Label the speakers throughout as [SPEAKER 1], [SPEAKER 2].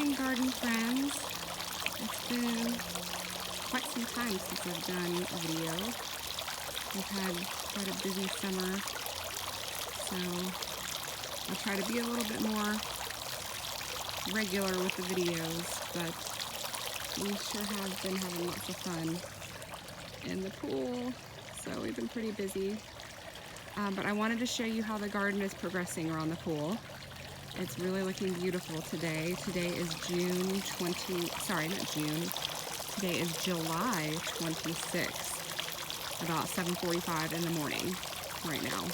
[SPEAKER 1] morning, garden friends. It's been quite some time since I've done a video. We've had quite a busy summer, so I'll try to be a little bit more regular with the videos, but we sure have been having lots of fun in the pool, so we've been pretty busy. But I wanted to show you how the garden is progressing around the pool. It's really looking beautiful today. Today is July 26th, about 7:45 in the morning right now.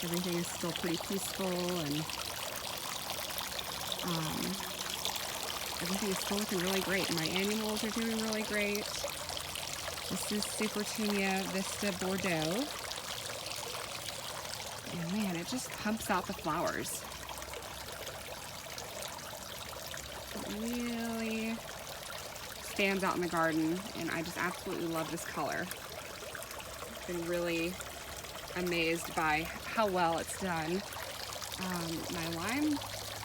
[SPEAKER 1] Everything is still pretty peaceful, and everything is still looking really great. My annuals are doing really great. This is Supertunia Vista Bordeaux. And man, it just pumps out the flowers. It really stands out in the garden, and I just absolutely love this color. I've been really amazed by how well it's done. My lime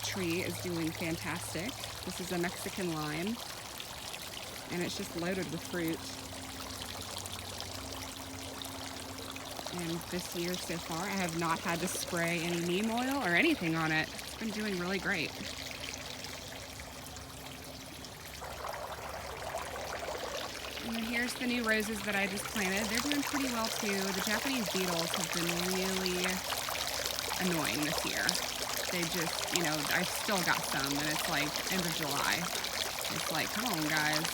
[SPEAKER 1] tree is doing fantastic. This is a Mexican lime, and it's just loaded with fruit. And this year so far, I have not had to spray any neem oil or anything on it. It's been doing really great. And then here's the new roses that I just planted. They're doing pretty well too. The Japanese beetles have been really annoying this year. They just, you know, I've still got some, and it's like end of July. It's like, come on guys,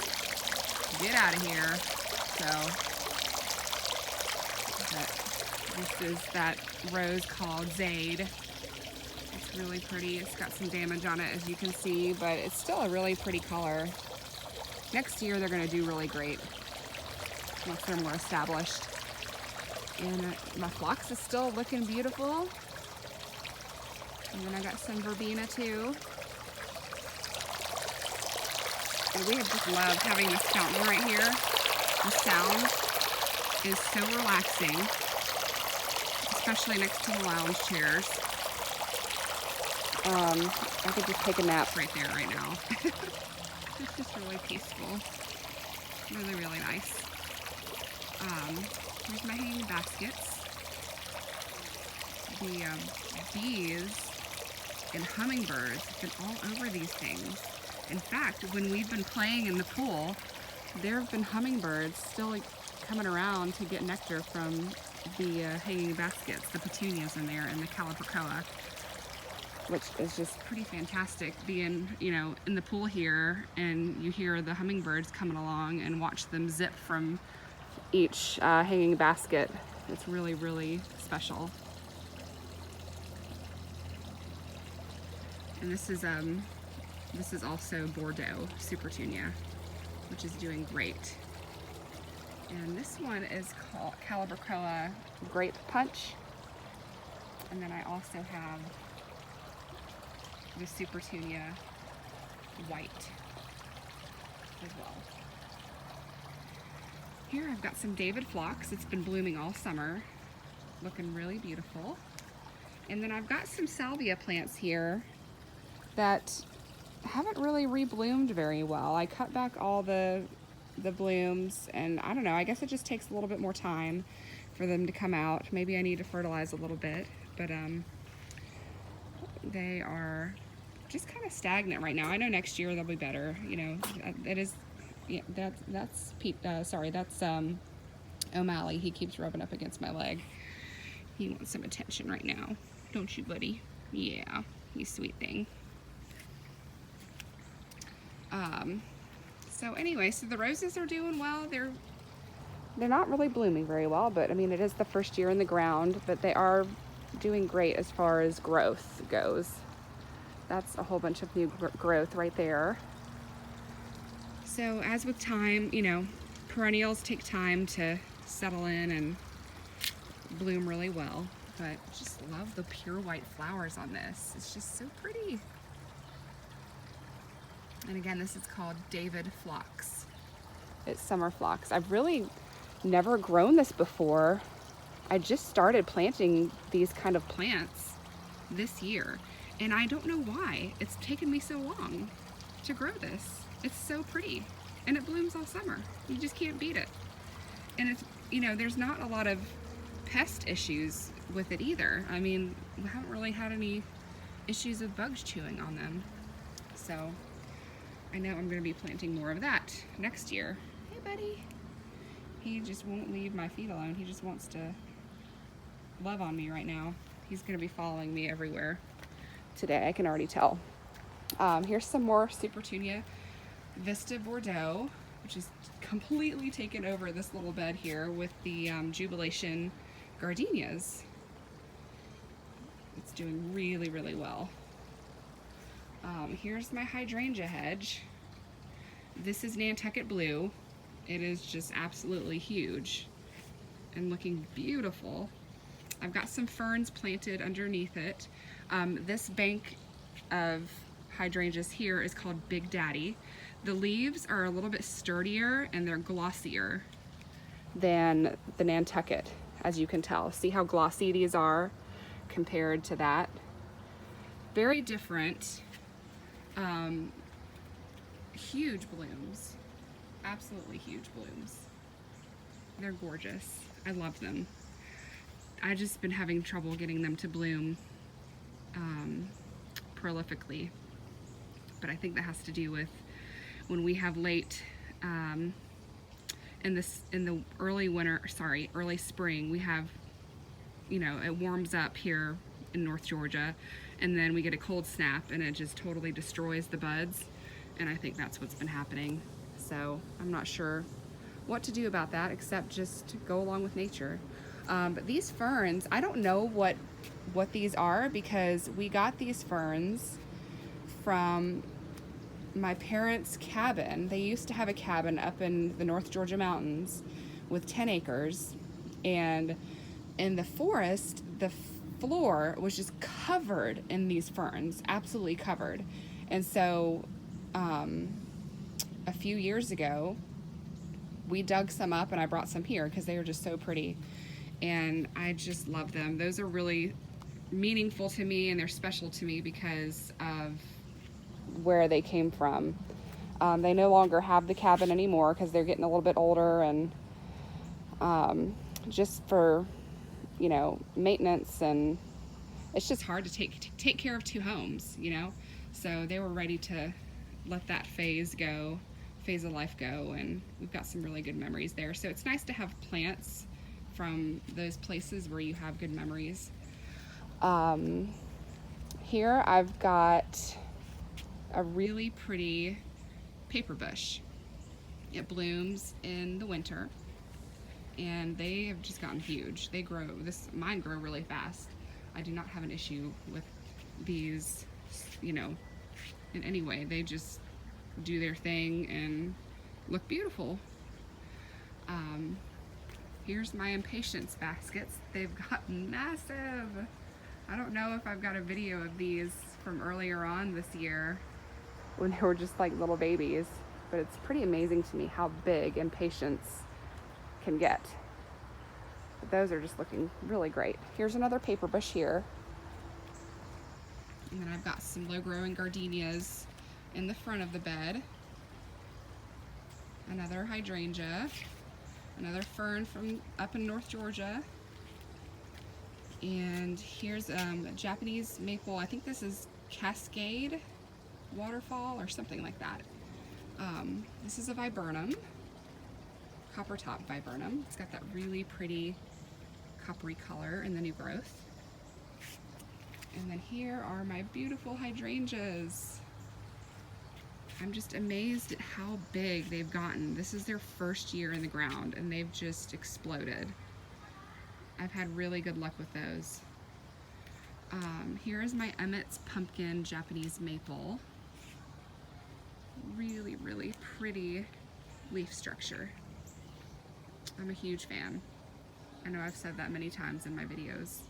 [SPEAKER 1] get out of here. So, this is that rose called Zade. It's really pretty. It's got some damage on it, as you can see, but it's still a really pretty color. Next year, they're going to do really great once they're more established. And my phlox is still looking beautiful. And then I got some verbena too. And we have just loved having this fountain right here. The sound is so relaxing, especially next to the lounge chairs. I could just take a nap right there right now. It's just really peaceful. Really, really nice. Here's my hanging baskets. The bees and hummingbirds have been all over these things. In fact, when we've been playing in the pool, there have been hummingbirds still coming around to get nectar from the hanging baskets, the petunias in there, and the calibrachoa, which is just pretty fantastic being, you know, in the pool here, and you hear the hummingbirds coming along and watch them zip from each hanging basket. It's really, really special. And this is also Bordeaux Supertunia, which is doing great. And this one is called Calibrachoa Grape Punch. And then I also have the Supertunia White as well. Here I've got some David phlox. It's been blooming all summer, looking really beautiful. And then I've got some salvia plants here that haven't really rebloomed very well. I cut back all the blooms, and I don't know, I guess it just takes a little bit more time for them to come out. Maybe I need to fertilize a little bit, but they are just kind of stagnant right now. I know next year they'll be better. You know, it is. Yeah, that's Pete. Sorry, that's O'Malley. He keeps rubbing up against my leg. He wants some attention right now, don't you, buddy? Yeah, you sweet thing. So anyway, so the roses are doing well. They're not really blooming very well, but I mean, it is the first year in the ground, but they are doing great as far as growth goes. That's a whole bunch of new growth right there. So as with time, you know, perennials take time to settle in and bloom really well, but I just love the pure white flowers on this. It's just so pretty. And again, this is called David phlox. It's summer phlox. I've really never grown this before. I just started planting these kind of plants this year, and I don't know why it's taken me so long. to grow this. It's so pretty, and it blooms all summer. You just can't beat it. And it's, you know, there's not a lot of pest issues with it either. I mean, we haven't really had any issues with bugs chewing on them. So I know I'm going to be planting more of that next year. Hey, buddy. He just won't leave my feet alone. He just wants to love on me right now. He's going to be following me everywhere today. I can already tell. Here's some more Supertunia Vista Bordeaux, which is completely taken over this little bed here with the Jubilation gardenias. It's doing really, really well. Here's my hydrangea hedge. This is Nantucket Blue. It is just absolutely huge and looking beautiful. I've got some ferns planted underneath it. This bank of hydrangeas here is called Big Daddy. The leaves are a little bit sturdier and they're glossier than the Nantucket, as you can tell. See how glossy these are compared to that? Very different. Huge blooms. Absolutely huge blooms. They're gorgeous. I love them. I've just been having trouble getting them to bloom prolifically. But I think that has to do with when we have late in the early spring, we have, you know, it warms up here in North Georgia, and then we get a cold snap and it just totally destroys the buds, and I think that's what's been happening. So I'm not sure what to do about that except just go along with nature. But these ferns, I don't know what these are, because we got these ferns from my parents' cabin. They used to have a cabin up in the North Georgia mountains with 10 acres, and in the forest, the floor was just covered in these ferns, absolutely covered. And so a few years ago, we dug some up and I brought some here because they are just so pretty, and I just love them. Those are really meaningful to me, and they're special to me because of where they came from. They no longer have the cabin anymore because they're getting a little bit older, and just for, you know, maintenance, and it's just hard to take care of two homes, you know. So they were ready to let that phase of life go, and we've got some really good memories there. So it's nice to have plants from those places where you have good memories. Here I've got a really pretty paper bush. It blooms in the winter, and they have just gotten huge. They grow, mine grow really fast. I do not have an issue with these, you know, in any way. They just do their thing and look beautiful. Here's my impatiens baskets. They've gotten massive. I don't know if I've got a video of these from earlier on this year when they were just like little babies, but it's pretty amazing to me how big impatiens can get. But those are just looking really great. Here's another paper bush here. And then I've got some low growing gardenias in the front of the bed. Another hydrangea, another fern from up in North Georgia. And here's a Japanese maple. I think this is Cascade Waterfall or something like that. This is a viburnum, copper top viburnum. It's got that really pretty coppery color in the new growth. And then here are my beautiful hydrangeas. I'm just amazed at how big they've gotten. This is their first year in the ground, and they've just exploded. I've had really good luck with those. Here is my Emmett's Pumpkin Japanese Maple. Really, really pretty leaf structure. I'm a huge fan. I know I've said that many times in my videos.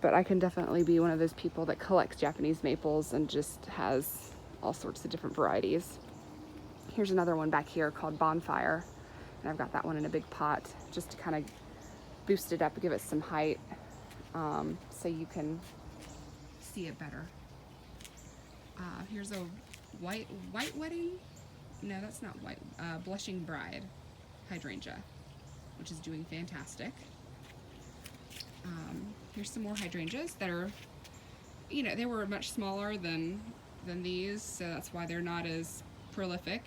[SPEAKER 1] But I can definitely be one of those people that collects Japanese maples and just has all sorts of different varieties. Here's another one back here called Bonfire, and I've got that one in a big pot just to kind of boost it up, give it some height, so you can see it better. Here's a white wedding. No, that's not white. Blushing bride hydrangea, which is doing fantastic. Here's some more hydrangeas that are, you know, they were much smaller than these, so that's why they're not as prolific.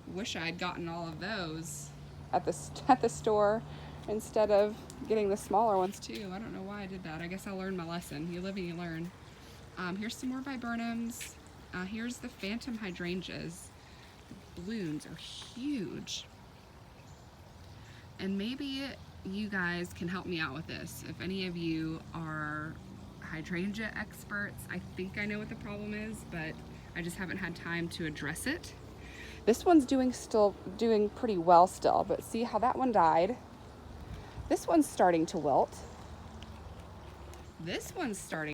[SPEAKER 1] Wish I'd gotten all of those at the store instead of getting the smaller ones too. I don't know why I did that. I guess I learned my lesson. You live and you learn. Here's some more viburnums. Here's the phantom hydrangeas. The blooms are huge. And maybe you guys can help me out with this. If any of you are hydrangea experts, I think I know what the problem is, but I just haven't had time to address it. This one's still doing pretty well still, but see how that one died? This one's starting to wilt. This one's starting